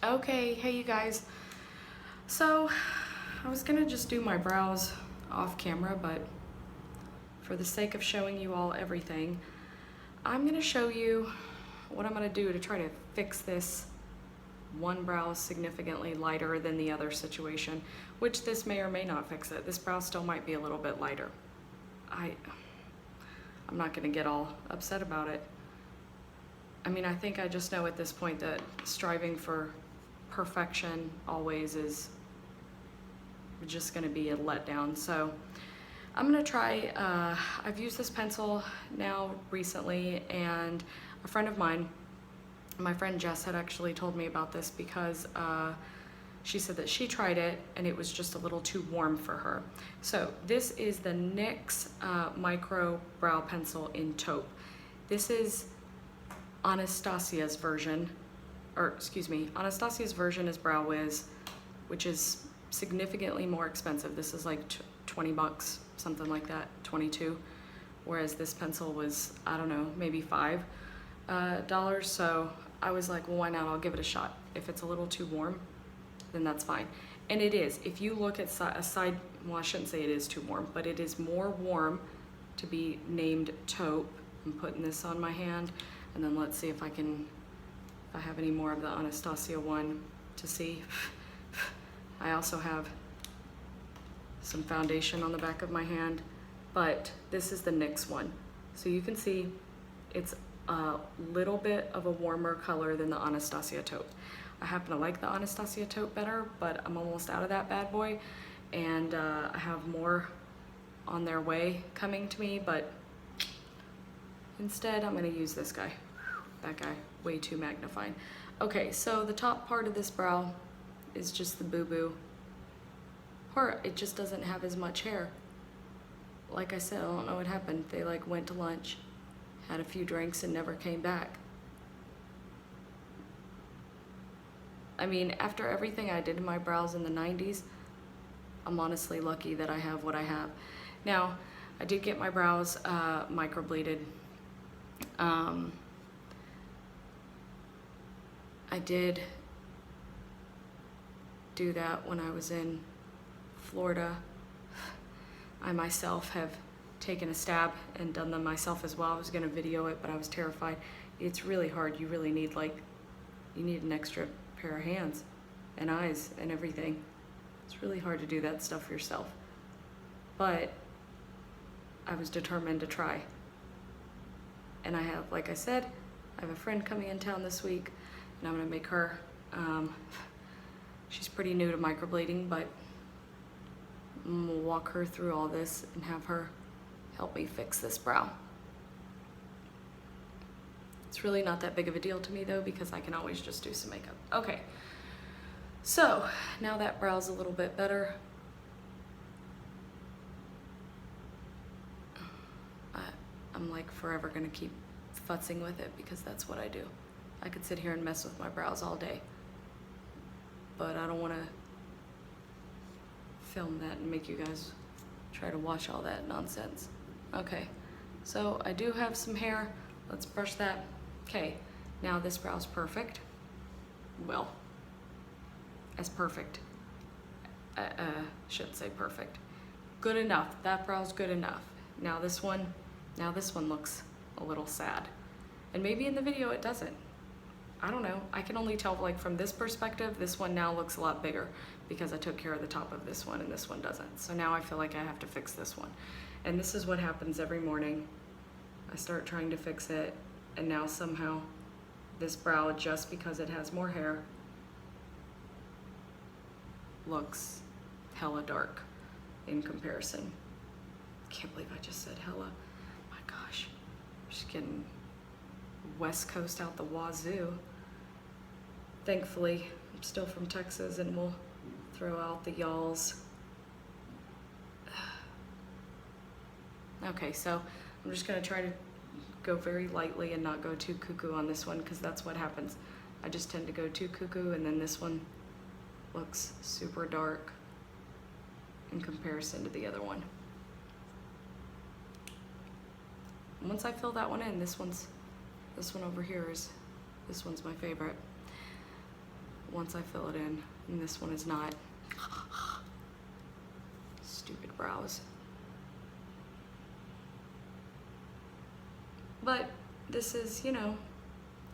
Okay, hey you guys. So, I was gonna just do my brows off camera, but for the sake of showing you all everything, I'm gonna show you what I'm gonna do to try to fix this one brow significantly lighter than the other situation, which this may or may not fix it. This brow still might be a little bit lighter. I'm not gonna get all upset about it. I mean, I think I just know at this point that striving for perfection always is just gonna be a letdown. So I'm gonna try, I've used this pencil now recently, and a friend of mine, my friend Jess, had actually told me about this because she said that she tried it and it was just a little too warm for her. So this is the NYX Micro Brow Pencil in Taupe. This is Anastasia's version, or excuse me, Anastasia's version is Brow Wiz, which is significantly more expensive. This is like 20 bucks, something like that, 22. Whereas this pencil was, I don't know, maybe $5. So I was like, well, why not? I'll give it a shot. If it's a little too warm, then that's fine. And it is. If you look at a side, well, I shouldn't say it is too warm, but it is more warm to be named Taupe. I'm putting this on my hand, and then let's see if I have any more of the Anastasia one to see. I also have some foundation on the back of my hand, but this is the NYX one. So you can see it's a little bit of a warmer color than the Anastasia Taupe. I happen to like the Anastasia Taupe better, but I'm almost out of that bad boy, and I have more on their way coming to me, but instead I'm gonna use this guy. That guy, way too magnifying. Okay, so the top part of this brow is just the boo-boo part. It just doesn't have as much hair. Like I said, I don't know what happened. They like went to lunch, had a few drinks, and never came back. I mean, after everything I did in my brows in the 90s, I'm honestly lucky that I have what I have. Now, I did get my brows microbladed. I did do that when I was in Florida. I myself have taken a stab and done them myself as well. I was gonna video it, but I was terrified. It's really hard. You really need you need an extra pair of hands and eyes and everything. It's really hard to do that stuff yourself. But I was determined to try. And I have, like I said, I have a friend coming in town this week, and I'm gonna make her, she's pretty new to microblading, but I'm gonna walk her through all this and have her help me fix this brow. It's really not that big of a deal to me though, because I can always just do some makeup. Okay, so now that brow's a little bit better, I'm like forever gonna keep futzing with it because that's what I do. I could sit here and mess with my brows all day, but I don't wanna film that and make you guys try to watch all that nonsense. Okay, so I do have some hair. Let's brush that. Okay, now this brow's perfect. Well, as perfect. Shouldn't say perfect. Good enough. That brow's good enough. Now this one looks a little sad. And maybe in the video it doesn't. I don't know. I can only tell like from this perspective, this one now looks a lot bigger because I took care of the top of this one and this one doesn't. So now I feel like I have to fix this one. And this is what happens every morning. I start trying to fix it, and now somehow this brow, just because it has more hair, looks hella dark in comparison. Can't believe I just said hella. My gosh, just getting West Coast out the wazoo. Thankfully, I'm still from Texas, and we'll throw out the y'alls. Okay, so I'm just gonna try to go very lightly and not go too cuckoo on this one, because that's what happens. I just tend to go too cuckoo, and then this one looks super dark in comparison to the other one. Once I fill that one in, this one over here this one's my favorite. once I fill it in, and this one is not. Stupid brows. But this is, you know,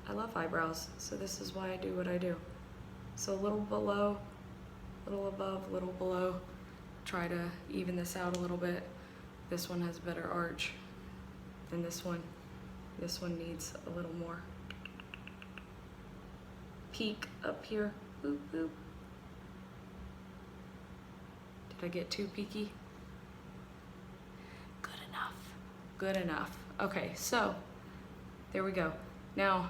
I love eyebrows, so this is why I do what I do. So a little below, a little above, a little below. Try to even this out a little bit. This one has better arch than this one. This one needs a little more peak up here. Boop, boop. Did I get too peaky? Good enough. Good enough. Okay, so there we go. Now,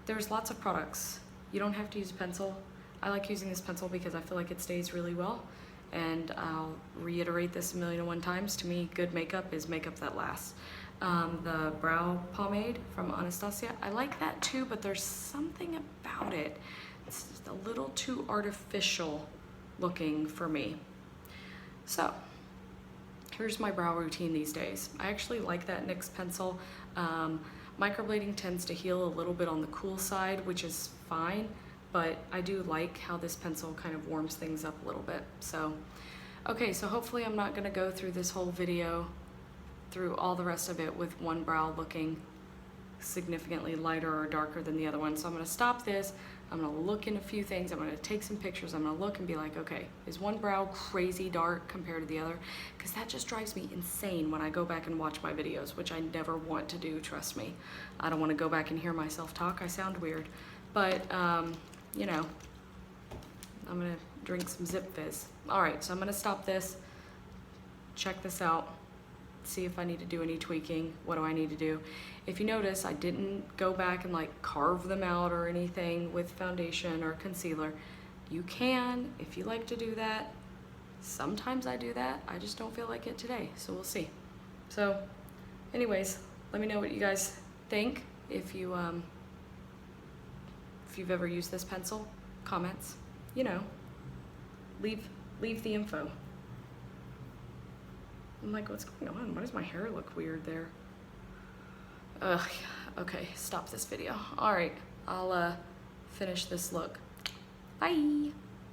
there's lots of products. You don't have to use a pencil. I like using this pencil because I feel like it stays really well. And I'll reiterate this 1,000,001 times. To me, good makeup is makeup that lasts. The brow pomade from Anastasia, I like that too, but there's something about it. It's just a little too artificial looking for me. So, here's my brow routine these days. I actually like that NYX pencil. Microblading tends to heal a little bit on the cool side, which is fine, but I do like how this pencil kind of warms things up a little bit. So, okay, so hopefully I'm not gonna go through this whole video, through all the rest of it with one brow looking significantly lighter or darker than the other one. So I'm gonna stop this, I'm gonna look in a few things, I'm gonna take some pictures, I'm gonna look and be like, okay, is one brow crazy dark compared to the other? Because that just drives me insane when I go back and watch my videos, which I never want to do, trust me. I don't wanna go back and hear myself talk, I sound weird. But, you know, I'm gonna drink some Zip Fizz. All right, so I'm gonna stop this, check this out, see if I need to do any tweaking. What do I need to do? If you notice, I didn't go back and like carve them out or anything with foundation or concealer. You can, if you like to do that. Sometimes I do that. I just don't feel like it today, so we'll see. So anyways, let me know what you guys think. If you've ever used this pencil, comments, you know, leave the info. I'm like, what's going on? Why does my hair look weird there? Ugh, okay, stop this video. All right, I'll finish this look. Bye.